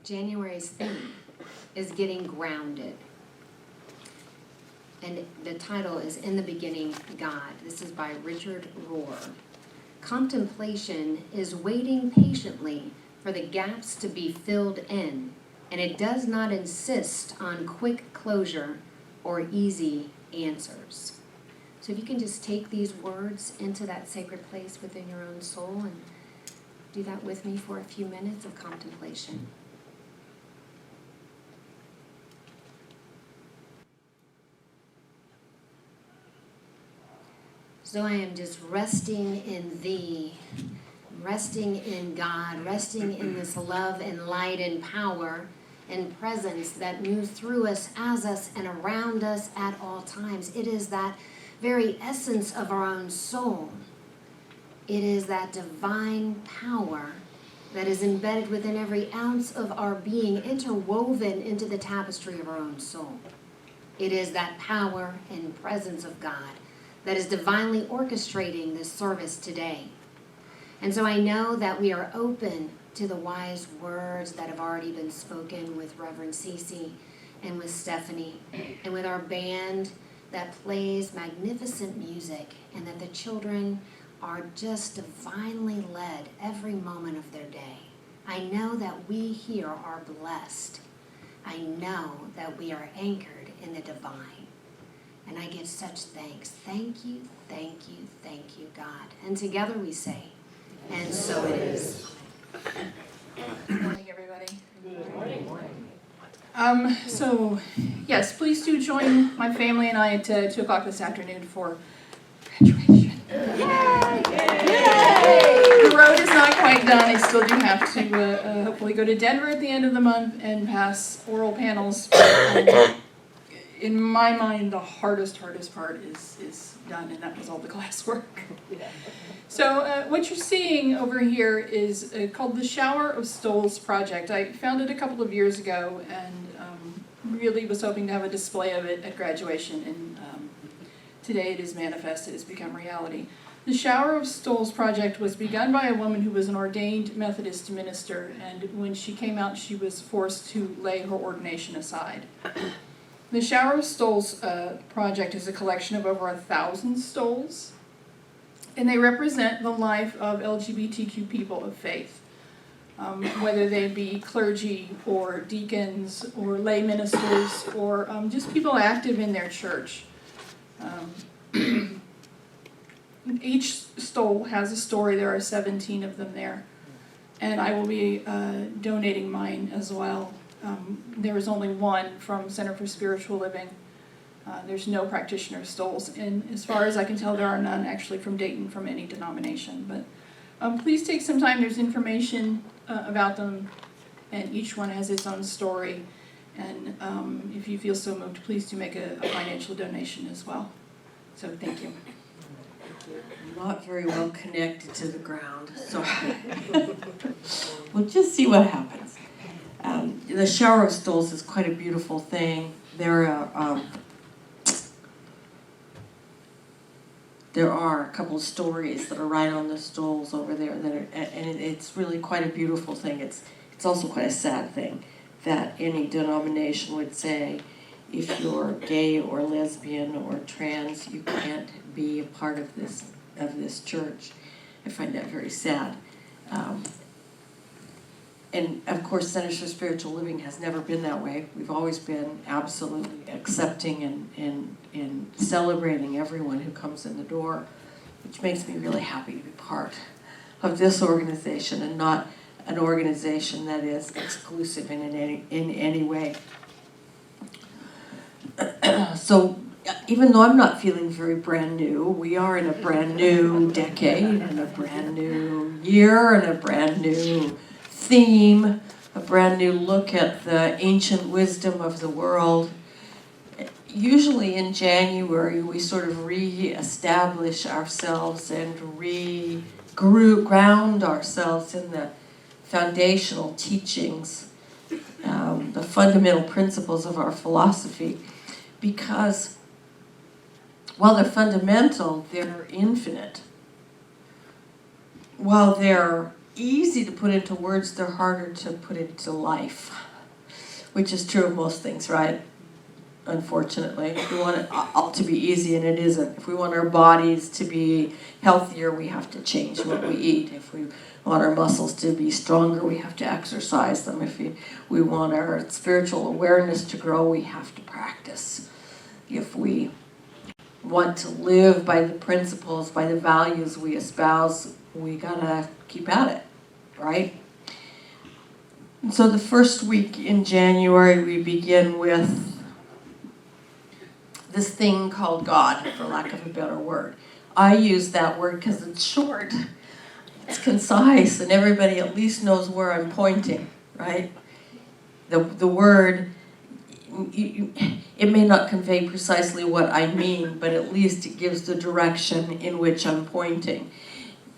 January's theme is getting grounded. And the title is In the Beginning, God. This is by Richard Rohr. Contemplation is waiting patiently for the gaps to be filled in, and it does not insist on quick closure or easy answers. So if you can just take these words into that sacred place within your own soul and do that with me for a few minutes of contemplation. So I am just resting in Thee, resting in God, resting in this love and light and power and presence that moves through us, as us, and around us at all times. It is that very essence of our own soul. It is that divine power that is embedded within every ounce of our being, interwoven into the tapestry of our own soul. It is that power and presence of God that is divinely orchestrating this service today. And so I know that we are open to the wise words that have already been spoken with Reverend Cece and with Stephanie and with our band that plays magnificent music, and that the children are just divinely led every moment of their day. I know that we here are blessed. I know that we are anchored in the divine. And I give such thanks. Thank you, thank you, thank you, God. And together we say, and so it is. Good morning, everybody. Good morning. So, yes, please do join my family and I at 2 o'clock this afternoon for graduation. Yay! Yay! The road is not quite done. I still do have to hopefully go to Denver at the end of the month and pass oral panels. In my mind, the hardest part is done, and that was all the classwork. So what you're seeing over here is called the Shower of Stoles Project. I found it a couple of years ago and really was hoping to have a display of it at graduation, and today it is manifested, it's become reality. The Shower of Stoles Project was begun by a woman who was an ordained Methodist minister, and when she came out, she was forced to lay her ordination aside. The Shower of Stoles project is a collection of over 1,000 stoles, and they represent the life of LGBTQ people of faith, whether they be clergy or deacons or lay ministers or just people active in their church. Each stole has a story. There are 17 of them there, and I will be donating mine as well. There is only one from Center for Spiritual Living. There's no practitioner stoles, and as far as I can tell, there are none actually from Dayton from any denomination. But please take some time. There's information about them, and each one has its own story. And if you feel so moved, please do make a financial donation as well. So thank you. Not very well connected to the ground, so we'll just see what happens. The Shower of Stoles is quite a beautiful thing. There are a couple of stories that are right on the stoles over there that are, and it's really quite a beautiful thing. It's also quite a sad thing that any denomination would say, if you're gay or lesbian or trans, you can't be a part of this church. I find that very sad. And of course, Centers for Spiritual Living has never been that way. We've always been absolutely accepting and celebrating everyone who comes in the door, which makes me really happy to be part of this organization and not an organization that is exclusive in any way. So even though I'm not feeling very brand new, we are in a brand new decade and a brand new year and a brand new theme, a brand new look at the ancient wisdom of the world. Usually in January, we sort of re-establish ourselves and ground ourselves in the foundational teachings, the fundamental principles of our philosophy, because while they're fundamental, they're infinite. While they're easy to put into words, they're harder to put into life, which is true of most things, right? Unfortunately, if we want it all to be easy, and it isn't. If we want our bodies to be healthier, we have to change what we eat. If we want our muscles to be stronger, we have to exercise them. If we want our spiritual awareness to grow, we have to practice. If we want to live by the principles, by the values we espouse, we gotta keep at it, right? And so the first week in January, we begin with this thing called God, for lack of a better word. I use that word because it's short, it's concise, and everybody at least knows where I'm pointing, right? The word, it may not convey precisely what I mean, but at least it gives the direction in which I'm pointing.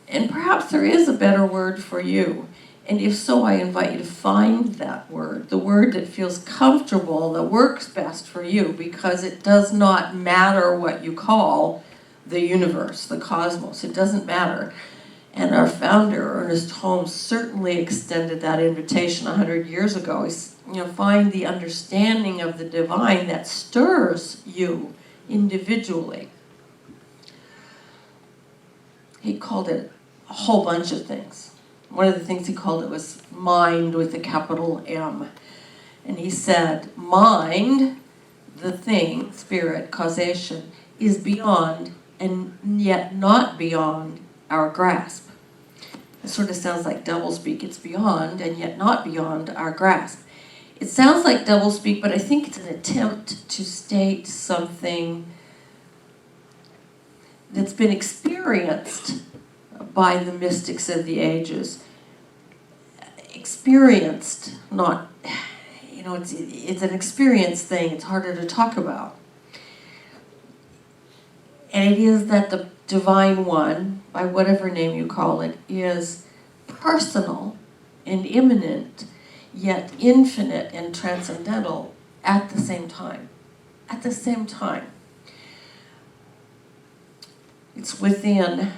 And perhaps there is a better word for you. And if so, I invite you to find that word, the word that feels comfortable, that works best for you, because it does not matter what you call the universe, the cosmos. It doesn't matter. And our founder, Ernest Holmes, certainly extended that invitation 100 years ago. He's, find the understanding of the divine that stirs you individually. He called it a whole bunch of things. One of the things he called it was mind with a capital M. And he said, mind, the thing, spirit, causation, is beyond and yet not beyond our grasp. It sort of sounds like doublespeak. It's beyond and yet not beyond our grasp. It sounds like doublespeak, but I think it's an attempt to state something that's been experienced by the mystics of the ages. Experienced, not, it's an experience thing. It's harder to talk about. And it is that the Divine One, by whatever name you call it, is personal and immanent, yet infinite and transcendental at the same time. At the same time. It's within,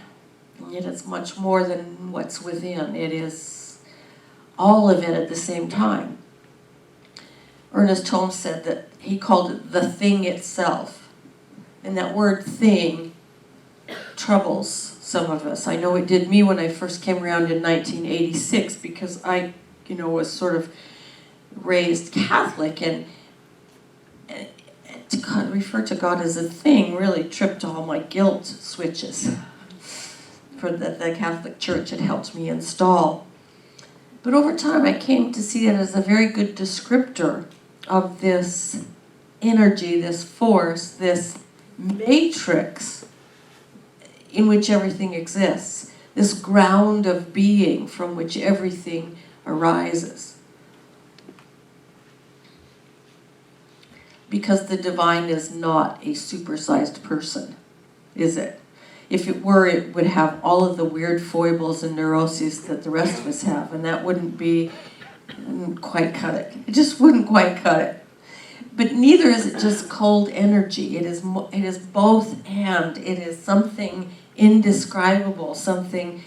and yet it's much more than what's within. It is all of it at the same time. Ernest Holmes said that he called it the thing itself. And that word thing troubles some of us. I know it did me when I first came around in 1986, because I, was sort of raised Catholic, and to refer to God as a thing really tripped all my guilt switches for the Catholic Church had helped me install. But over time I came to see it as a very good descriptor of this energy, this force, this matrix in which everything exists, this ground of being from which everything arises. Because the divine is not a supersized person, is it? If it were, it would have all of the weird foibles and neuroses that the rest of us have, and that wouldn't quite cut it. It just wouldn't quite cut it. But neither is it just cold energy. It is both and. It is something indescribable, something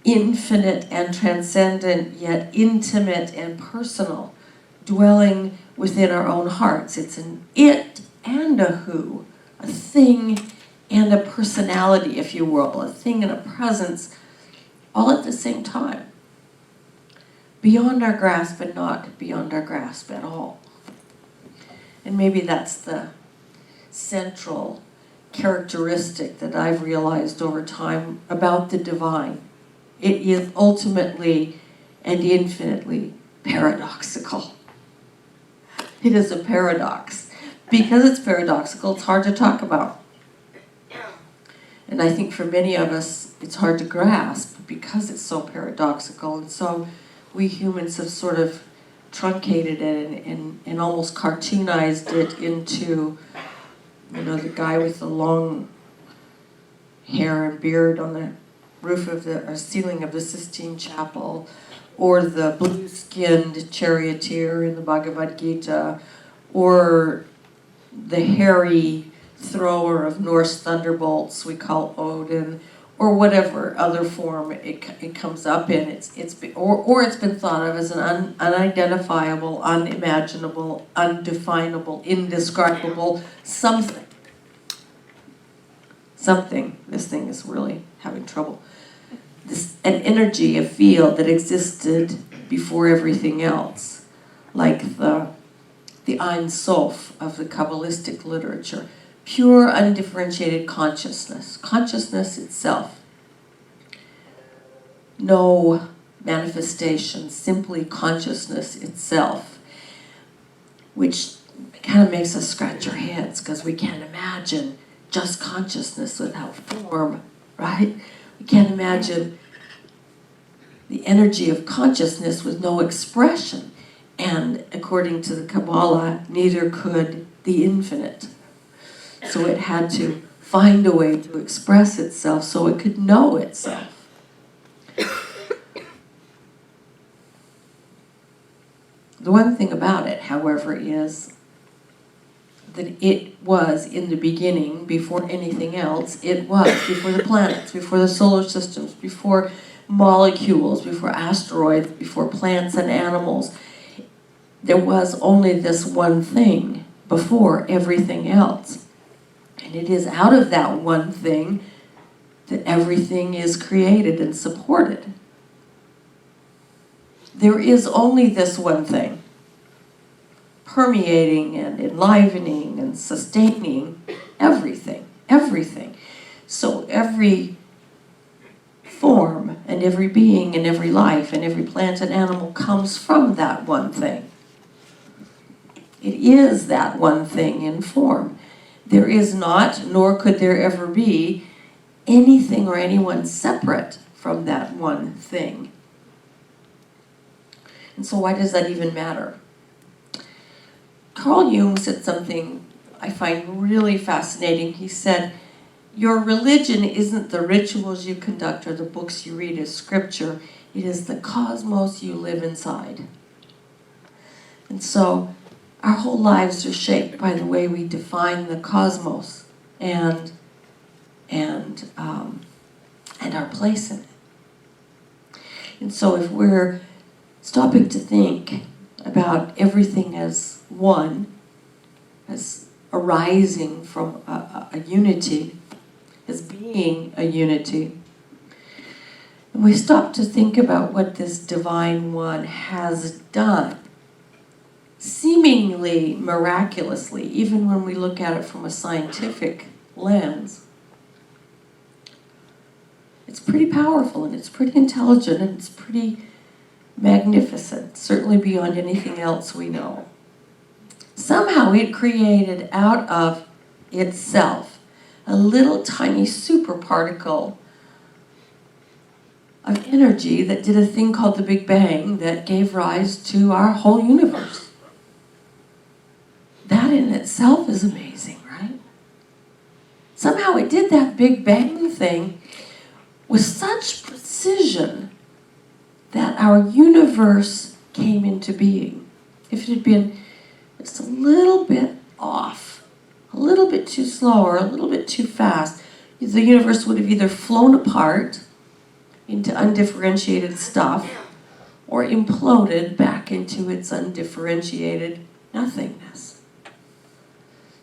infinite and transcendent, yet intimate and personal, dwelling within our own hearts. It's an it and a who, a thing and a personality, if you will, a thing and a presence, all at the same time. Beyond our grasp, but not beyond our grasp at all. And maybe that's the central characteristic that I've realized over time about the divine. It is ultimately and infinitely paradoxical. It is a paradox. Because it's paradoxical, it's hard to talk about. And I think for many of us, it's hard to grasp because it's so paradoxical. And so we humans have sort of truncated it and almost cartoonized it into, the guy with the long hair and beard on the roof of or ceiling of the Sistine Chapel, or the blue-skinned charioteer in the Bhagavad Gita, or the hairy thrower of Norse thunderbolts we call Odin, or whatever other form it comes up in. Or it's been thought of as an unidentifiable, unimaginable, undefinable, indescribable something. Something. This thing is really having trouble. An energy, a field that existed before everything else, like the Ein Sof of the Kabbalistic literature. Pure, undifferentiated consciousness. Consciousness itself. No manifestation, simply consciousness itself, which kind of makes us scratch our heads because we can't imagine just consciousness without form, right? We can't imagine the energy of consciousness with no expression. And according to the Kabbalah, neither could the infinite. So it had to find a way to express itself so it could know itself. The one thing about it, however, is that it was in the beginning, before anything else, it was before the planets, before the solar systems, before molecules, before asteroids, before plants and animals. There was only this one thing before everything else. And it is out of that one thing that everything is created and supported. There is only this one thing, permeating and enlivening and sustaining everything, everything. So every form and every being and every life and every plant and animal comes from that one thing. It is that one thing in form. There is not, nor could there ever be, anything or anyone separate from that one thing. And so why does that even matter? Carl Jung said something I find really fascinating. He said, your religion isn't the rituals you conduct or the books you read as scripture. It is the cosmos you live inside. And so our whole lives are shaped by the way we define the cosmos and our place in it. And so if we're stopping to think about everything as one, as arising from a unity, as being a unity, and we stop to think about what this divine one has done, seemingly miraculously, even when we look at it from a scientific lens, it's pretty powerful and it's pretty intelligent and it's pretty magnificent, certainly beyond anything else we know. Somehow it created out of itself a little tiny superparticle of energy that did a thing called the Big Bang that gave rise to our whole universe. That in itself is amazing, right? Somehow it did that Big Bang thing with such precision that our universe came into being. If it had been just a little bit off, a little bit too slow or a little bit too fast, the universe would have either flown apart into undifferentiated stuff or imploded back into its undifferentiated nothingness.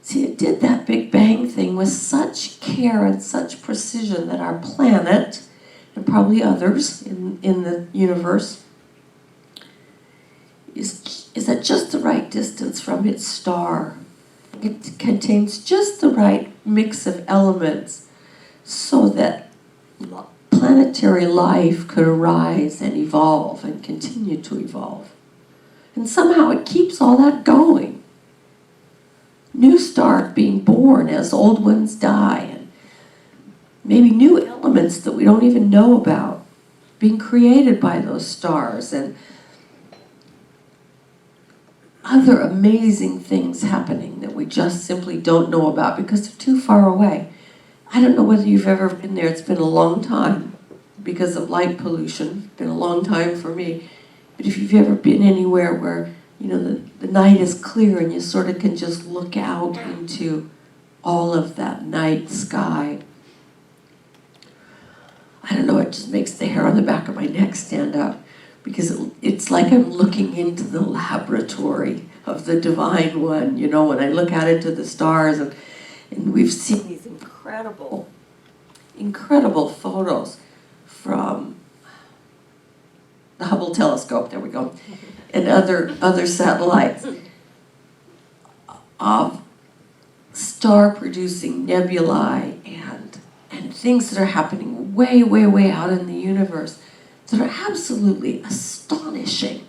See, it did that Big Bang thing with such care and such precision that our planet, and probably others in the universe, is at just the right distance from its star. It contains just the right mix of elements so that planetary life could arise and evolve and continue to evolve. And somehow it keeps all that going. New stars being born as old ones die, and maybe new elements that we don't even know about being created by those stars, and other amazing things happening that we just simply don't know about because they're too far away. I don't know whether you've ever been there. It's been a long time because of light pollution. It's been a long time for me. But if you've ever been anywhere where, you know, the night is clear and you sort of can just look out into all of that night sky, it just makes the hair on the back of my neck stand up, because it's like I'm looking into the laboratory of the Divine One, you know, when I look out into the stars, and we've seen these incredible photos from the Hubble telescope, there we go, and other satellites of star-producing nebulae and things that are happening way, way, way out in the universe that are absolutely astonishing.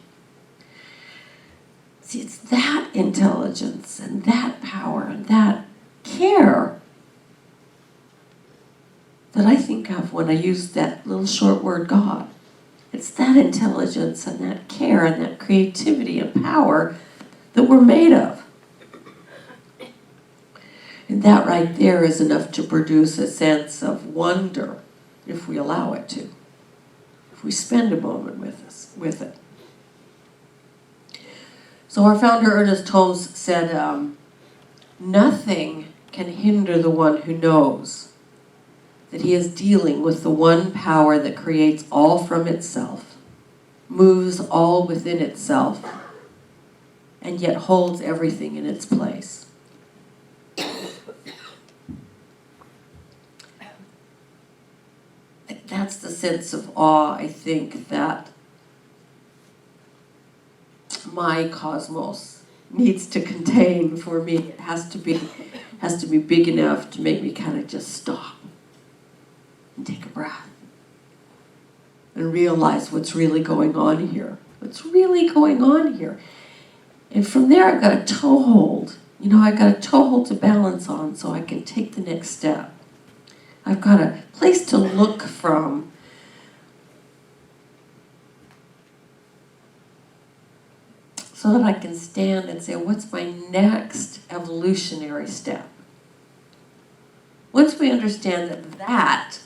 See, it's that intelligence and that power and that care that I think of when I use that little short word, God. It's that intelligence and that care and that creativity and power that we're made of. And that right there is enough to produce a sense of wonder, if we allow it to. If we spend a moment with it. So our founder, Ernest Holmes, said, nothing can hinder the one who knows that he is dealing with the one power that creates all from itself, moves all within itself, and yet holds everything in its place. That's the sense of awe, I think, that my cosmos needs to contain for me. It has to be big enough to make me kind of just stop and take a breath and realize what's really going on here. What's really going on here. And from there, I've got a toehold. You know, I've got a toehold to balance on so I can take the next step. I've got a place to look from. So that I can stand and say, what's my next evolutionary step? Once we understand that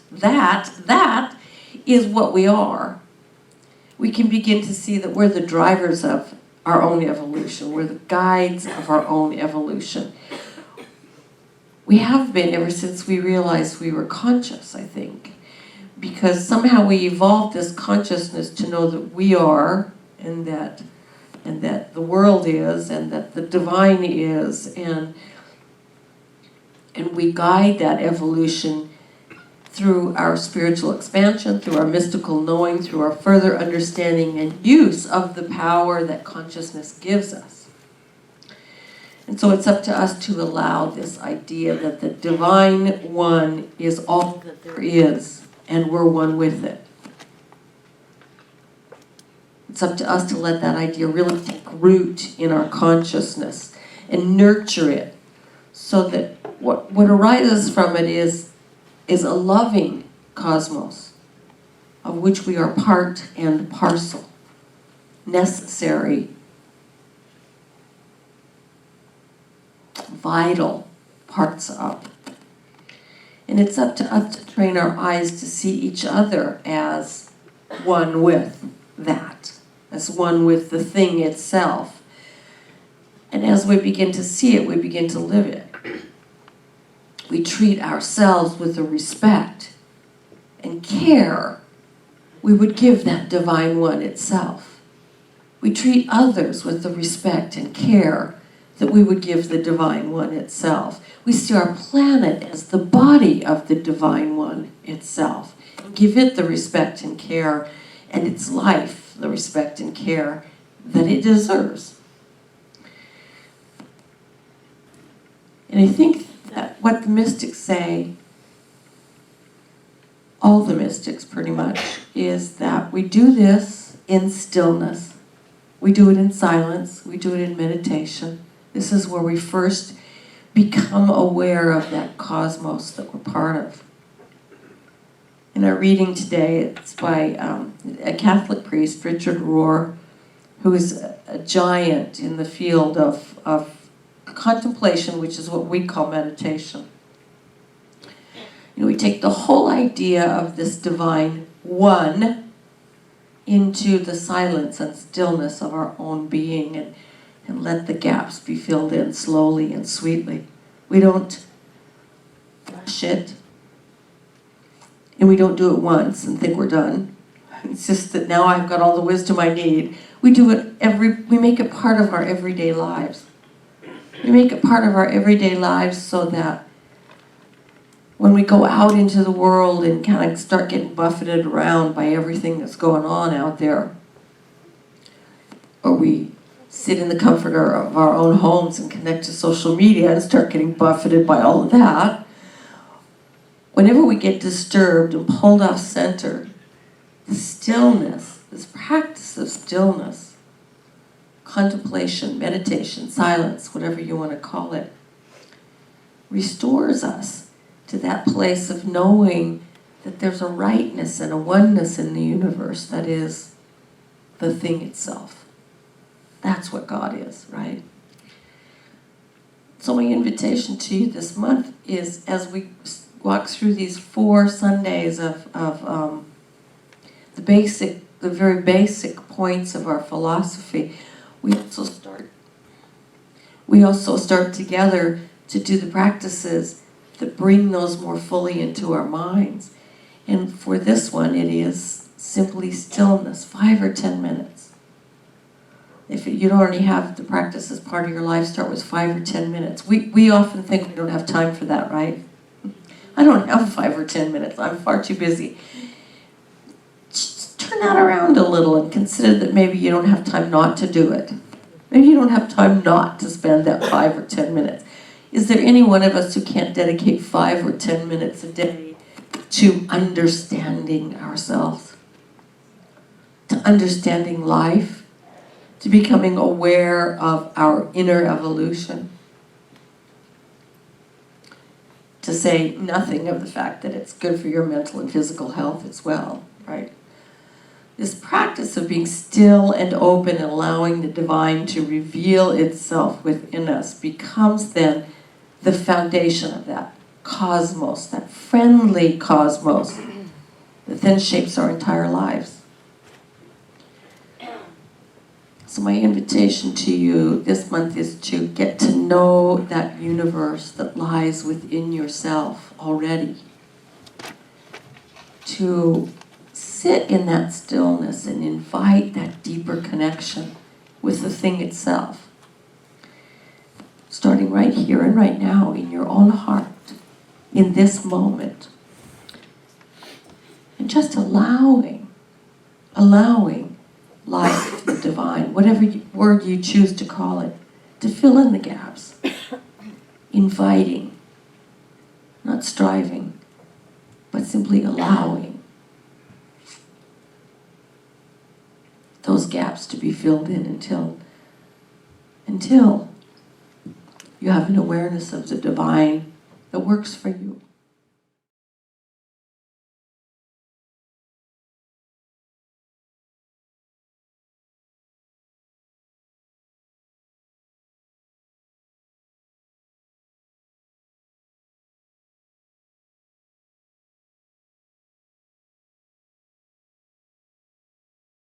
is what we are, we can begin to see that we're the drivers of our own evolution. We're the guides of our own evolution. We have been ever since we realized we were conscious, I think. Because somehow we evolved this consciousness to know that we are, and that the world is, and that the divine is, and we guide that evolution through our spiritual expansion, through our mystical knowing, through our further understanding and use of the power that consciousness gives us. And so it's up to us to allow this idea that the Divine One is all that there is, and we're one with it. It's up to us to let that idea really take root in our consciousness and nurture it, so that what arises from it is a loving cosmos of which we are part and parcel, necessary, vital parts of. And it's up to us to train our eyes to see each other as one with that, as one with the thing itself. And as we begin to see it, we begin to live it. We treat ourselves with the respect and care we would give that Divine One itself. We treat others with the respect and care that we would give the Divine One itself. We see our planet as the body of the Divine One itself, and give it the respect and care, and its life the respect and care that it deserves. And I think that what the mystics say, all the mystics pretty much, is that we do this in stillness. We do it in silence. We do it in meditation. This is where we first become aware of that cosmos that we're part of. In our reading today, it's by a Catholic priest, Richard Rohr, who is a giant in the field of contemplation, which is what we call meditation. You know, we take the whole idea of this Divine One into the silence and stillness of our own being, and let the gaps be filled in slowly and sweetly. We don't rush it. And we don't do it once and think we're done. It's just that now I've got all the wisdom I need. We do it we make it part of our everyday lives. We make it part of our everyday lives so that when we go out into the world and kind of start getting buffeted around by everything that's going on out there, or we sit in the comfort of our own homes and connect to social media and start getting buffeted by all of that, whenever we get disturbed and pulled off center, the stillness, this practice of stillness, contemplation, meditation, silence, whatever you want to call it, restores us to that place of knowing that there's a rightness and a oneness in the universe that is the thing itself. That's what God is, right? So my invitation to you this month is, as we walk through these 4 Sundays of the very basic points of our philosophy, we also start together to do the practices that bring those more fully into our minds. And for this one, it is simply stillness, 5 or 10 minutes. If you don't already have the practice as part of your life, start with 5 or 10 minutes. We often think we don't have time for that, right? I don't have 5 or 10 minutes. I'm far too busy. Just turn that around a little and consider that maybe you don't have time not to do it. Maybe you don't have time not to spend that 5 or 10 minutes. Is there any one of us who can't dedicate 5 or 10 minutes a day to understanding ourselves, to understanding life, to becoming aware of our inner evolution? To say nothing of the fact that it's good for your mental and physical health as well, right? This practice of being still and open and allowing the divine to reveal itself within us becomes then the foundation of that cosmos, that friendly cosmos that then shapes our entire lives. So my invitation to you this month is to get to know that universe that lies within yourself already. To sit in that stillness and invite that deeper connection with the thing itself. Starting right here and right now in your own heart, in this moment. And just allowing life, the divine, whatever word you choose to call it, to fill in the gaps. Inviting, not striving, but simply allowing those gaps to be filled in until you have an awareness of the divine that works for you.